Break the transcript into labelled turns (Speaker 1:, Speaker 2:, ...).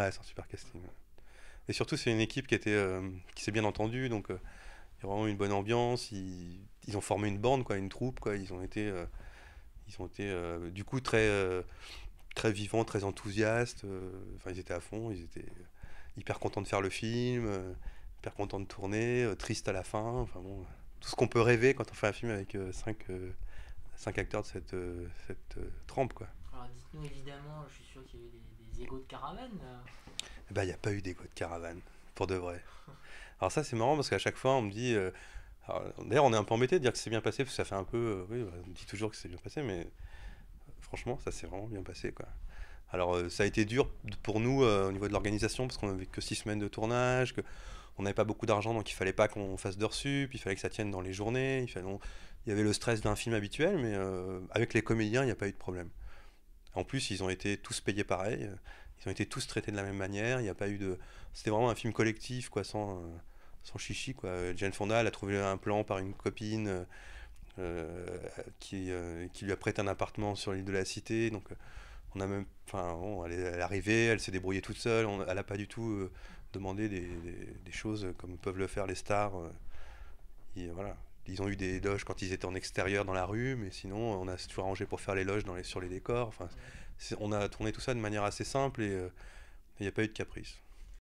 Speaker 1: Ouais, c'est un super casting. Ouais. Et surtout, c'est une équipe qui s'est bien entendue, donc il y a vraiment une bonne ambiance. Ils ont formé une bande, quoi, une troupe, quoi. Ils ont été du coup très vivants, très enthousiastes. Enfin, ils étaient à fond, ils étaient hyper contents de faire le film, hyper contents de tourner, tristes à la fin. Enfin bon, tout ce qu'on peut rêver quand on fait un film avec cinq acteurs de cette trempe, quoi.
Speaker 2: Alors dites-nous évidemment, je suis sûr qu'il y a eu des égos de caravane.
Speaker 1: Eh ben, il n'y a pas eu d'écho de caravane, pour de vrai. Alors ça, c'est marrant parce qu'à chaque fois, on me dit... d'ailleurs, on est un peu embêté de dire que c'est bien passé, parce que ça fait un peu... oui, bah, on dit toujours que c'est bien passé, mais franchement, ça s'est vraiment bien passé, quoi. Alors, ça a été dur pour nous au niveau de l'organisation, parce qu'on n'avait que 6 semaines de tournage, on n'avait pas beaucoup d'argent, donc il fallait pas qu'on fasse d'heures sup, il fallait que ça tienne dans les journées, il y avait le stress d'un film habituel, mais avec les comédiens, il n'y a pas eu de problème. En plus, ils ont été tous payés pareil, ils ont été tous traités de la même manière, il n'y a pas eu de... C'était vraiment un film collectif, quoi, sans chichi, quoi. Jane Fonda, elle a trouvé un plan par une copine qui lui a prêté un appartement sur l'île de la Cité, donc on a même... Enfin, bon, elle est arrivée, elle s'est débrouillée toute seule, elle n'a pas du tout demandé des choses comme peuvent le faire les stars. Voilà. Ils ont eu des loges quand ils étaient en extérieur dans la rue, mais sinon on a toujours arrangé pour faire les loges sur les décors. Enfin, on a tourné tout ça de manière assez simple et il n'y a pas eu de caprice.